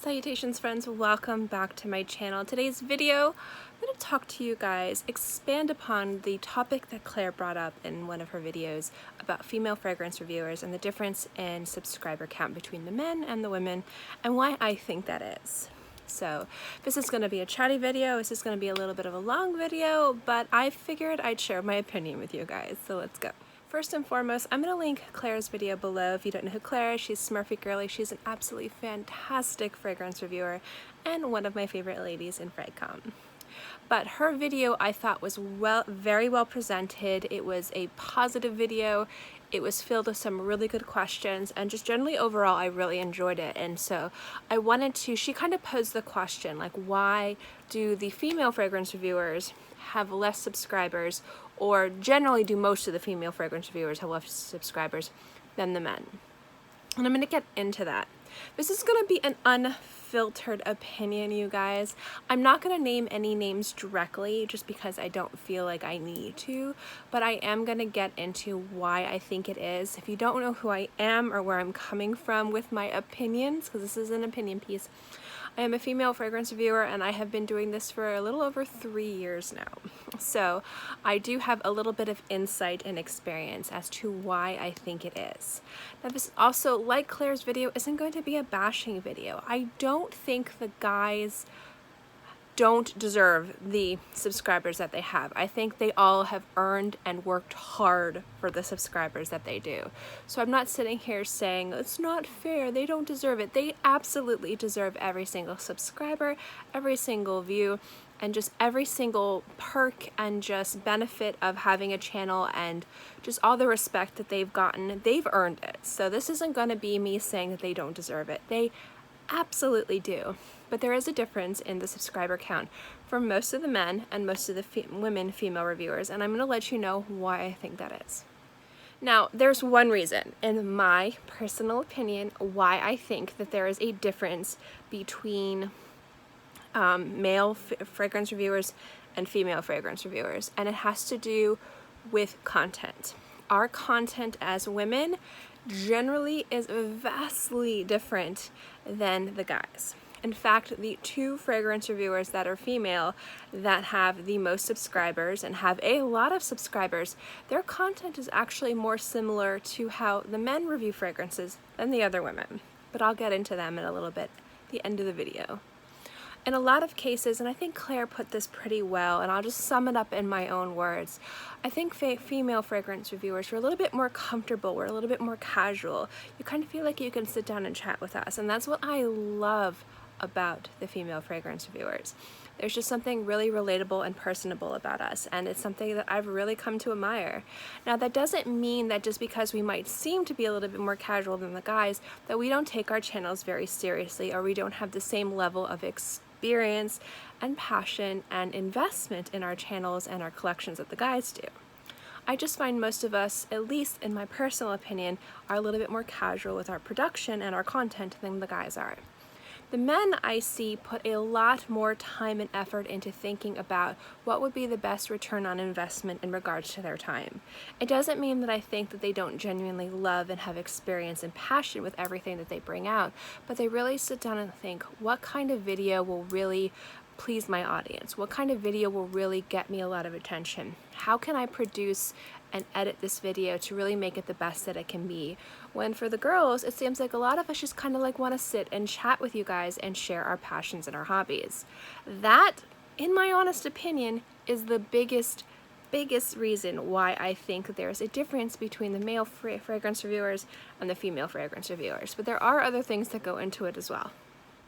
Salutations friends, welcome back to my channel. Today's video, I'm going to talk to you guys, expand upon the topic that Claire brought up in one of her videos about female fragrance reviewers and the difference in subscriber count between the men and the women and why I think that is. So this is going to be a chatty video, this is going to be a little bit of a long video, but I figured I'd share my opinion with you guys, so let's go. First and foremost, I'm going to link Claire's video below. If you don't know who Claire is, she's Smurfygurly. She's an absolutely fantastic fragrance reviewer and one of my favorite ladies in Fragcom. But her video I thought was very well presented. It was a positive video. It was filled with some really good questions, and just generally overall I really enjoyed it. And so I wanted to, she kind of posed the question, like, why do the female fragrance reviewers have less subscribers, or generally do most of the female fragrance reviewers have less subscribers than the men? And I'm going to get into that. This is going to be an unfiltered opinion, you guys. I'm not going to name any names directly just because I don't feel like I need to, but I am going to get into why I think it is. If you don't know who I am or where I'm coming from with my opinions, because this is an opinion piece, I am a female fragrance reviewer and I have been doing this for a little over 3 years now. So I do have a little bit of insight and experience as to why I think it is. Now this also, like Claire's video, isn't going to be a bashing video. I don't think the guys don't deserve the subscribers that they have. I think they all have earned and worked hard for the subscribers that they do. So I'm not sitting here saying it's not fair, they don't deserve it. They absolutely deserve every single subscriber, every single view, and just every single perk and just benefit of having a channel, and just all the respect that they've gotten. They've earned it. So this isn't going to be me saying that they don't deserve it. They absolutely do. But there is a difference in the subscriber count for most of the men and most of the women female reviewers, and I'm going to let you know why I think that is. Now, there's one reason, in my personal opinion, why I think that there is a difference between male fragrance reviewers and female fragrance reviewers, and it has to do with content. Our content as women generally is vastly different than the guys. In fact, the two fragrance reviewers that are female that have the most subscribers and have a lot of subscribers, their content is actually more similar to how the men review fragrances than the other women. But I'll get into them in a little bit at the end of the video. In a lot of cases, and I think Claire put this pretty well, and I'll just sum it up in my own words, I think female fragrance reviewers are a little bit more comfortable, we're a little bit more casual. You kind of feel like you can sit down and chat with us, and that's what I love about the female fragrance reviewers. There's just something really relatable and personable about us, and it's something that I've really come to admire. Now, that doesn't mean that just because we might seem to be a little bit more casual than the guys, that we don't take our channels very seriously, or we don't have the same level of experience and passion and investment in our channels and our collections that the guys do. I just find most of us, at least in my personal opinion, are a little bit more casual with our production and our content than the guys are. The men I see put a lot more time and effort into thinking about what would be the best return on investment in regards to their time. It doesn't mean that I think that they don't genuinely love and have experience and passion with everything that they bring out, but they really sit down and think, what kind of video will really please my audience? What kind of video will really get me a lot of attention? How can I produce and edit this video to really make it the best that it can be? When for the girls, it seems like a lot of us just kind of like want to sit and chat with you guys and share our passions and our hobbies. That, in my honest opinion, is the biggest reason why I think that there's a difference between the male fragrance reviewers and the female fragrance reviewers. But there are other things that go into it as well.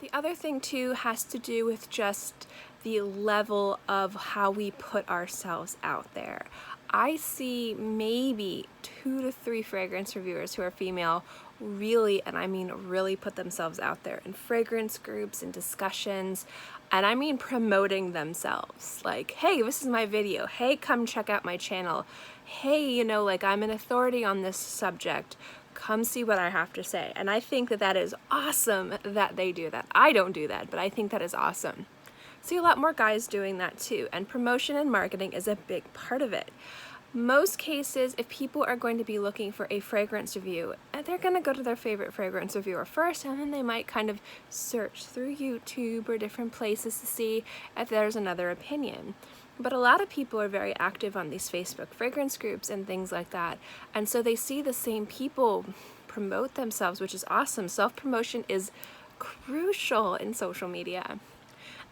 The other thing too has to do with just the level of how we put ourselves out there. I see maybe 2 to 3 fragrance reviewers who are female really, and I mean really, put themselves out there in fragrance groups and discussions, and I mean promoting themselves. Like, hey, this is my video. Hey, come check out my channel. Hey, you know, like, I'm an authority on this subject. Come see what I have to say. And I think that that is awesome that they do that. I don't do that, but I think that is awesome. See a lot more guys doing that too, and promotion and marketing is a big part of it. most cases, if people are going to be looking for a fragrance review, they're going to go to their favorite fragrance reviewer first, and then they might kind of search through YouTube or different places to see if there's another opinion. But a lot of people are very active on these Facebook fragrance groups and things like that, and so they see the same people promote themselves, which is awesome. Self-promotion is crucial in social media.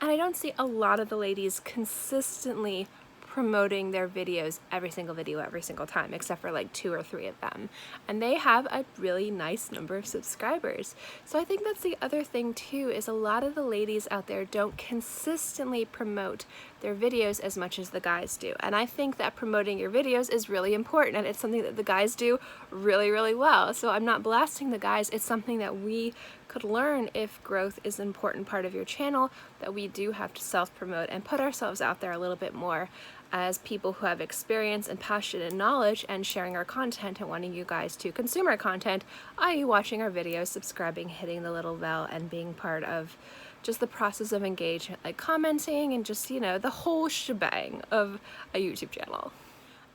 And I don't see a lot of the ladies consistently promoting their videos, every single video, every single time, except for like 2 or 3 of them. And they have a really nice number of subscribers. So I think that's the other thing too, is a lot of the ladies out there don't consistently promote their videos as much as the guys do. And I think that promoting your videos is really important, and it's something that the guys do really, really well. So I'm not blasting the guys, it's something that we could learn if growth is an important part of your channel, that we do have to self-promote and put ourselves out there a little bit more as people who have experience and passion and knowledge, and sharing our content and wanting you guys to consume our content, i.e. watching our videos, subscribing, hitting the little bell, and being part of just the process of engagement, like commenting and just, you know, the whole shebang of a YouTube channel.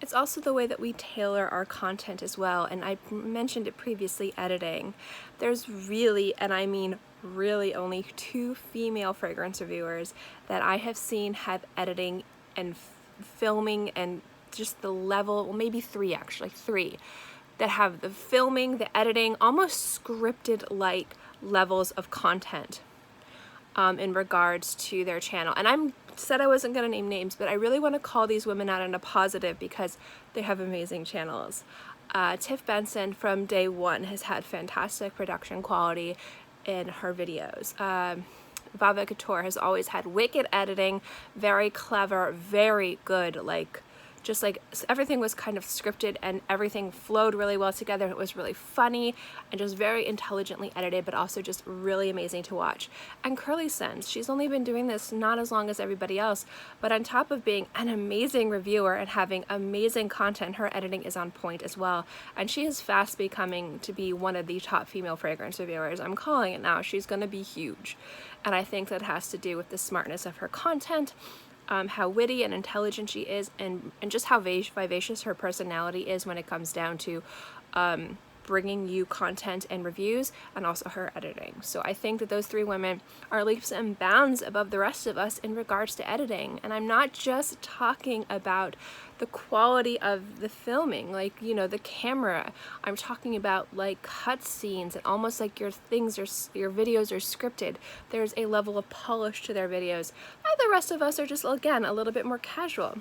It's also the way that we tailor our content as well, and I mentioned it previously, editing. There's really, and I mean really, only 2 female fragrance reviewers that I have seen have editing and filming and just the level, well, maybe 3 actually, 3 that have the filming, the editing, almost scripted like levels of content in regards to their channel. And I said I wasn't going to name names, but I really want to call these women out in a positive because they have amazing channels. Tiff Benson from day one has had fantastic production quality in her videos. Vava Couture has always had wicked editing, very clever, very good, like just like everything was kind of scripted and everything flowed really well together. It was really funny and just very intelligently edited, but also just really amazing to watch. And Curly Sense, she's only been doing this not as long as everybody else, but on top of being an amazing reviewer and having amazing content, her editing is on point as well. And she is fast becoming to be one of the top female fragrance reviewers. I'm calling it now. She's going to be huge. And I think that has to do with the smartness of her content, how witty and intelligent she is, and just how vivacious her personality is when it comes down to bringing you content and reviews, and also her editing. So I think that those 3 women are leaps and bounds above the rest of us in regards to editing. And I'm not just talking about the quality of the filming, like, you know, the camera. I'm talking about like cut scenes and almost like your videos are scripted. There's a level of polish to their videos. And the rest of us are just, again, a little bit more casual.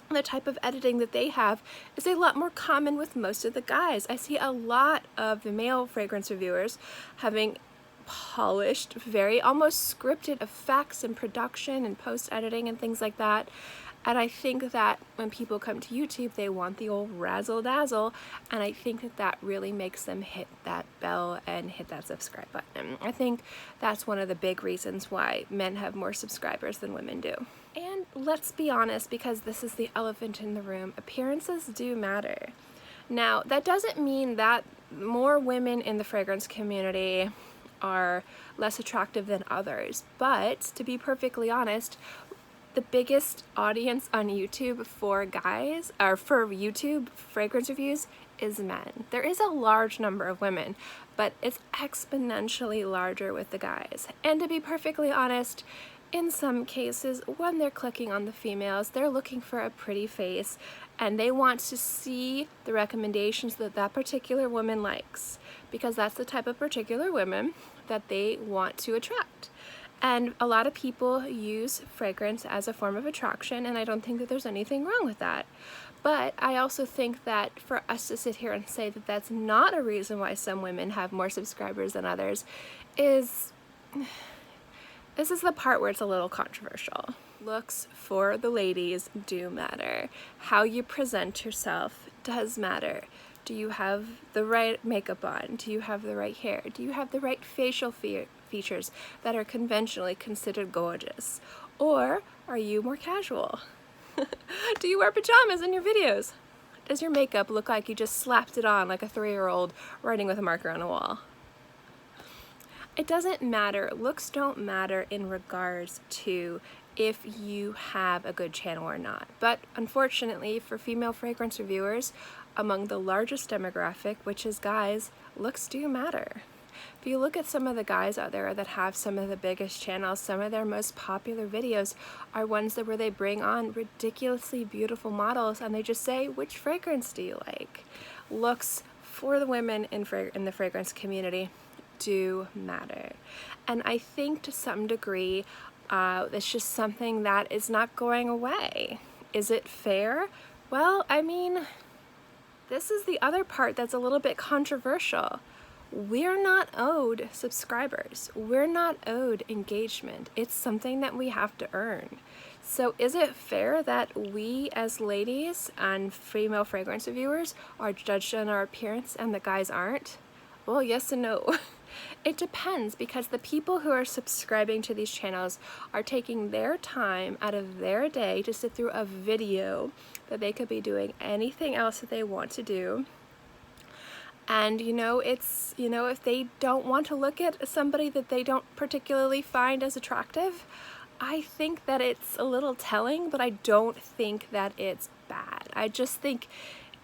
The type of editing that they have is a lot more common with most of the guys. I see a lot of the male fragrance reviewers having polished, very almost scripted effects and production and post-editing and things like that. And I think that when people come to YouTube, they want the old razzle-dazzle, and I think that that really makes them hit that bell and hit that subscribe button. I think that's one of the big reasons why men have more subscribers than women do. And let's be honest, because this is the elephant in the room, appearances do matter. Now, that doesn't mean that more women in the fragrance community are less attractive than others, but to be perfectly honest, the biggest audience on YouTube for guys, or for YouTube fragrance reviews, is men. There is a large number of women, but it's exponentially larger with the guys. And to be perfectly honest, in some cases, when they're clicking on the females, they're looking for a pretty face, and they want to see the recommendations that that particular woman likes, because that's the type of particular women that they want to attract. And a lot of people use fragrance as a form of attraction, and I don't think that there's anything wrong with that. But I also think that for us to sit here and say that that's not a reason why some women have more subscribers than others is... This is the part where it's a little controversial. Looks for the ladies do matter. How you present yourself does matter. Do you have the right makeup on? Do you have the right hair? Do you have the right facial features that are conventionally considered gorgeous? Or are you more casual? Do you wear pajamas in your videos? Does your makeup look like you just slapped it on like a 3-year-old writing with a marker on a wall? It doesn't matter. Looks don't matter in regards to if you have a good channel or not. But unfortunately for female fragrance reviewers, among the largest demographic, which is guys, looks do matter. If you look at some of the guys out there that have some of the biggest channels, some of their most popular videos are ones where they bring on ridiculously beautiful models and they just say, which fragrance do you like? Looks for the women in the fragrance community do matter. And I think to some degree, it's just something that is not going away. Is it fair? Well, I mean, this is the other part that's a little bit controversial. We're not owed subscribers. We're not owed engagement. It's something that we have to earn. So is it fair that we as ladies and female fragrance reviewers are judged on our appearance and the guys aren't? Well, yes and no. It depends, because the people who are subscribing to these channels are taking their time out of their day to sit through a video that they could be doing anything else that they want to do. And if they don't want to look at somebody that they don't particularly find as attractive, I think that it's a little telling, but I don't think that it's bad. I just think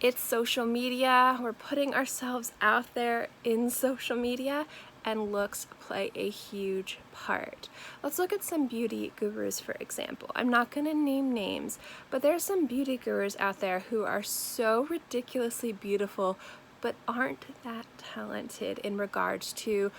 it's social media. We're putting ourselves out there in social media, and looks play a huge part. Let's look at some beauty gurus, for example. I'm not going to name names, but there's some beauty gurus out there who are so ridiculously beautiful but aren't that talented in regards to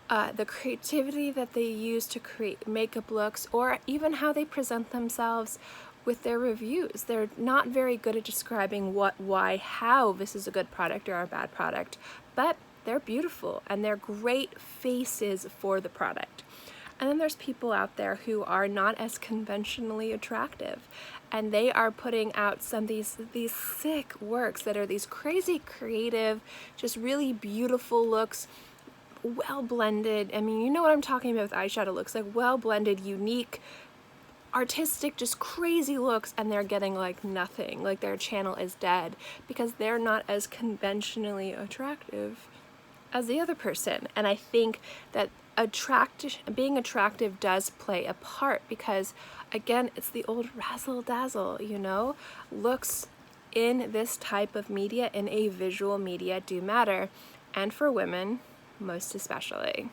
the creativity that they use to create makeup looks, or even how they present themselves with their reviews. They're not very good at describing what, why, how this is a good product or a bad product, but they're beautiful and they're great faces for the product. And then there's people out there who are not as conventionally attractive, and they are putting out some of these sick works that are these crazy creative, just really beautiful looks, well blended. I mean, you know what I'm talking about with eyeshadow looks, like well blended, unique, artistic, just crazy looks, and they're getting like nothing. Like their channel is dead because they're not as conventionally attractive as the other person. And I think that being attractive does play a part, because again, it's the old razzle dazzle, looks in this type of media, in a visual media, do matter, and for women most especially.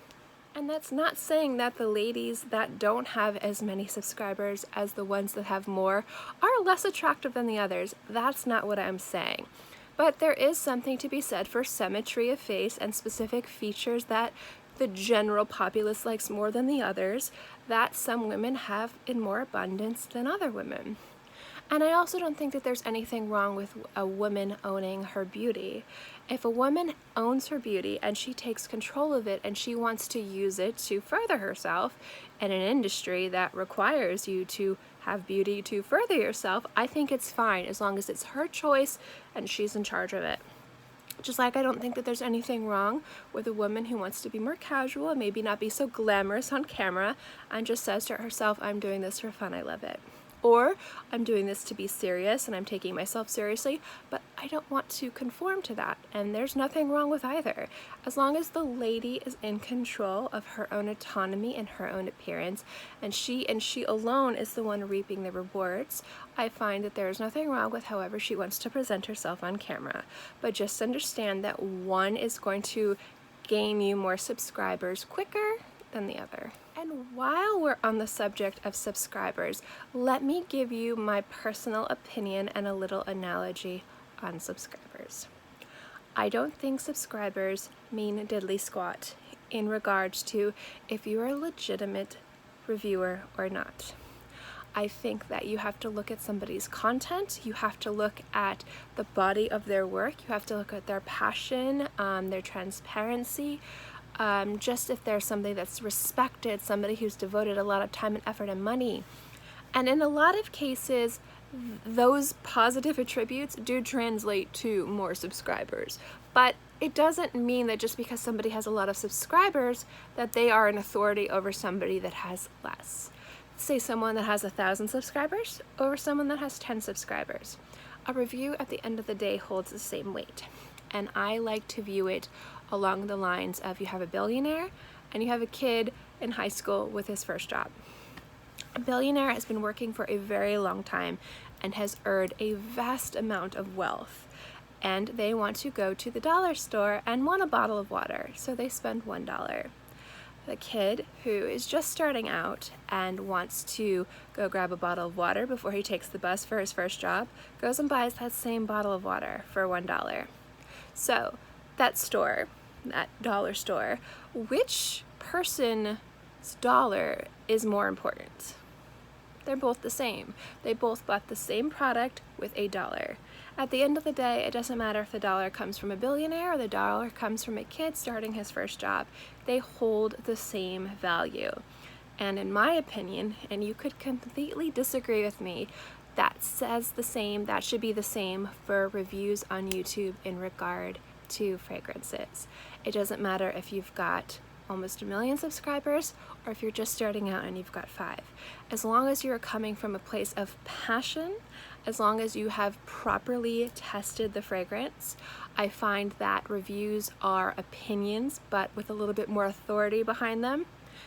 And that's not saying that the ladies that don't have as many subscribers as the ones that have more are less attractive than the others. That's not what I'm saying. But there is something to be said for symmetry of face and specific features that the general populace likes more than the others, that some women have in more abundance than other women. And I also don't think that there's anything wrong with a woman owning her beauty. If a woman owns her beauty and she takes control of it and she wants to use it to further herself in an industry that requires you to have beauty to further yourself, I think it's fine as long as it's her choice and she's in charge of it. Just like I don't think that there's anything wrong with a woman who wants to be more casual and maybe not be so glamorous on camera and just says to herself, I'm doing this for fun, I love it. Or I'm doing this to be serious and I'm taking myself seriously, but I don't want to conform to that. And there's nothing wrong with either. As long as the lady is in control of her own autonomy and her own appearance, and she alone is the one reaping the rewards, I find that there is nothing wrong with however she wants to present herself on camera. But just understand that one is going to gain you more subscribers quicker than the other. And while we're on the subject of subscribers, let me give you my personal opinion and a little analogy on subscribers. I don't think subscribers mean diddly squat in regards to if you're a legitimate reviewer or not. I think that you have to look at somebody's content, you have to look at the body of their work, you have to look at their passion, their transparency, just if there's somebody that's respected, somebody who's devoted a lot of time and effort and money. And in a lot of cases, those positive attributes do translate to more subscribers. But it doesn't mean that just because somebody has a lot of subscribers that they are an authority over somebody that has less. Say someone that has 1,000 subscribers over someone that has 10 subscribers. A review at the end of the day holds the same weight. And I like to view it along the lines of you have a billionaire and you have a kid in high school with his first job. A billionaire has been working for a very long time and has earned a vast amount of wealth. And they want to go to the dollar store and want a bottle of water, so they spend $1. The kid who is just starting out and wants to go grab a bottle of water before he takes the bus for his first job goes and buys that same bottle of water for $1. So that store, that dollar store, which person's dollar is more important? They're both the same. They both bought the same product with $1. At the end of the day, it doesn't matter if the dollar comes from a billionaire or the dollar comes from a kid starting his first job. They hold the same value. And in my opinion, and you could completely disagree with me, that says the same, that should be the same for reviews on YouTube in regard to fragrances. It doesn't matter if you've got almost 1 million subscribers or if you're just starting out and you've got 5. As long as you're coming from a place of passion, as long as you have properly tested the fragrance, I find that reviews are opinions but with a little bit more authority behind them.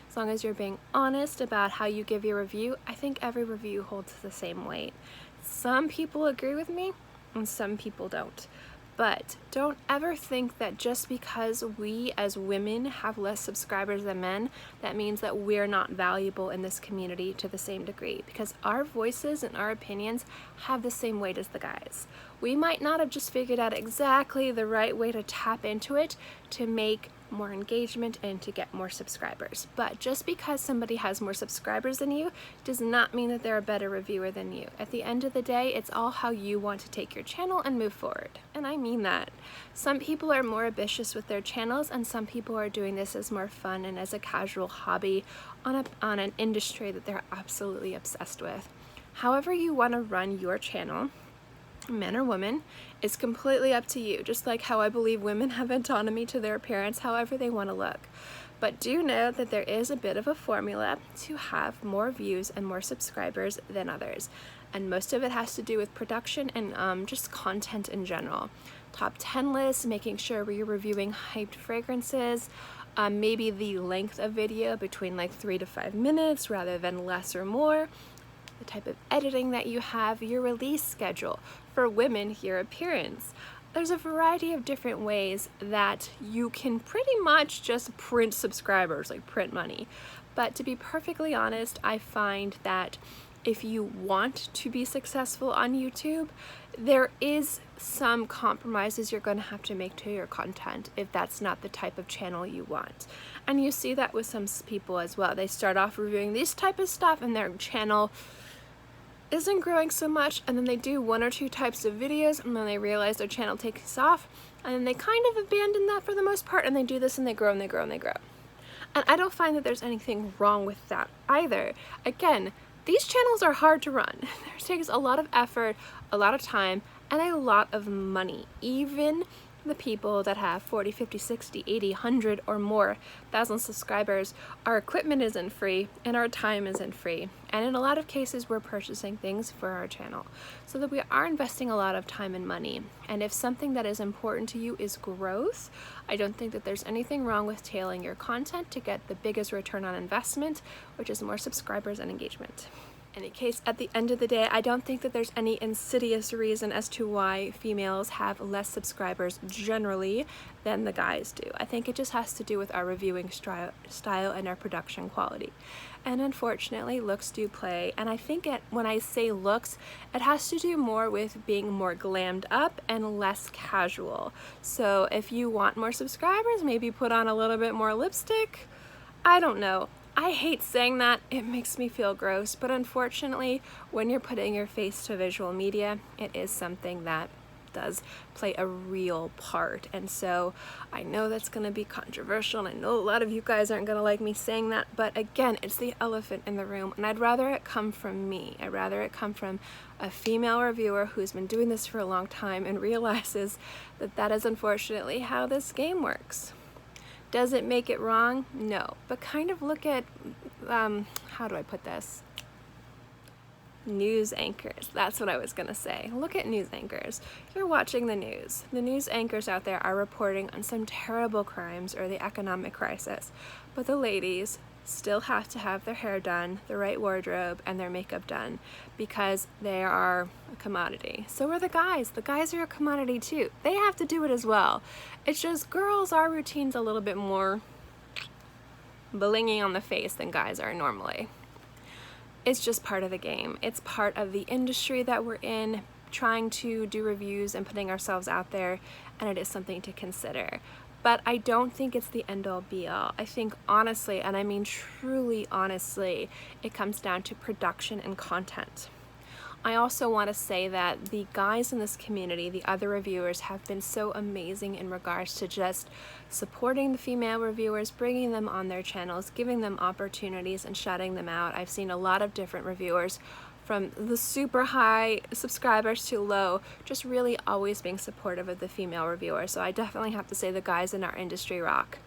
As long as you're being honest about how you give your review, I think every review holds the same weight. Some people agree with me and some people don't. But don't ever think that just because we as women have less subscribers than men, that means that we're not valuable in this community to the same degree, because our voices and our opinions have the same weight as the guys. We might not have just figured out exactly the right way to tap into it to make more engagement and to get more subscribers. But just because somebody has more subscribers than you does not mean that they're a better reviewer than you. At the end of the day, it's all how you want to take your channel and move forward. And I mean that. Some people are more ambitious with their channels and some people are doing this as more fun and as a casual hobby on an industry that they're absolutely obsessed with. However you want to run your channel, men or women, is completely up to you, just like how I believe women have autonomy to their appearance however they want to look. But do know that there is a bit of a formula to have more views and more subscribers than others, and most of it has to do with production and just content in general. Top 10 lists, making sure we're reviewing hyped fragrances, maybe the length of video between like 3 to 5 minutes rather than less or more, the type of editing that you have, your release schedule. For women, your appearance. There's a variety of different ways that you can pretty much just print subscribers, like print money. But to be perfectly honest, I find that if you want to be successful on YouTube, there is some compromises you're going to have to make to your content if that's not the type of channel you want. And you see that with some people as well. They start off reviewing this type of stuff and their channel isn't growing so much, and then they do 1 or 2 types of videos and then they realize their channel takes off and then they kind of abandon that for the most part and they do this and they grow and they grow and they grow. And I don't find that there's anything wrong with that either. Again, these channels are hard to run. It takes a lot of effort, a lot of time, and a lot of money. Even the people that have 40, 50, 60, 80, 100 or more thousand subscribers, our equipment isn't free and our time isn't free. And in a lot of cases, we're purchasing things for our channel. So that we are investing a lot of time and money. And if something that is important to you is growth, I don't think that there's anything wrong with tailoring your content to get the biggest return on investment, which is more subscribers and engagement. In any case, at the end of the day, I don't think that there's any insidious reason as to why females have less subscribers generally than the guys do. I think it just has to do with our reviewing style and our production quality. And unfortunately, looks do play. And I think when I say looks, it has to do more with being more glammed up and less casual. So if you want more subscribers, maybe put on a little bit more lipstick. I don't know. I hate saying that, it makes me feel gross, but unfortunately, when you're putting your face to visual media, it is something that does play a real part. And so I know that's going to be controversial, and I know a lot of you guys aren't going to like me saying that, but again, it's the elephant in the room, and I'd rather it come from me. I'd rather it come from a female reviewer who's been doing this for a long time and realizes that that is unfortunately how this game works. Does it make it wrong? No. But kind of look at, how do I put this? News anchors. That's what I was gonna say. Look at news anchors. You're watching the news. The news anchors out there are reporting on some terrible crimes or the economic crisis. But the ladies still have to have their hair done, the right wardrobe, and their makeup done, because they are a commodity. So are the guys. The guys are a commodity too. They have to do it as well. It's just girls, our routine's a little bit more blingy on the face than guys are normally. It's just part of the game. It's part of the industry that we're in, trying to do reviews and putting ourselves out there, and it is something to consider. But I don't think it's the end-all be-all. I think honestly, and I mean truly honestly, it comes down to production and content. I also want to say that the guys in this community, the other reviewers, have been so amazing in regards to just supporting the female reviewers, bringing them on their channels, giving them opportunities, and shouting them out. I've seen a lot of different reviewers, from the super high subscribers to low, just really always being supportive of the female reviewers. So I definitely have to say the guys in our industry rock.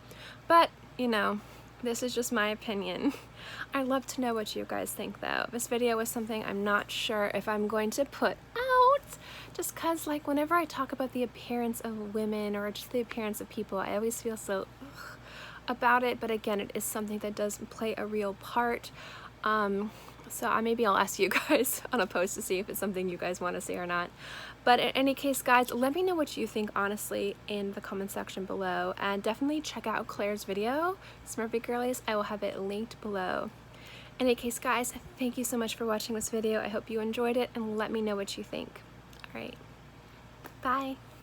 But, you know, this is just my opinion. I'd love to know what you guys think though. This video was something I'm not sure if I'm going to put out, just cause like whenever I talk about the appearance of women or just the appearance of people, I always feel so about it. But again, it is something that does play a real part. So maybe I'll ask you guys on a post to see if it's something you guys want to see or not. But in any case, guys, let me know what you think, honestly, in the comment section below. And definitely check out Claire's video, Smurfygurlies. I will have it linked below. In any case, guys, thank you so much for watching this video. I hope you enjoyed it, and let me know what you think. All right. Bye.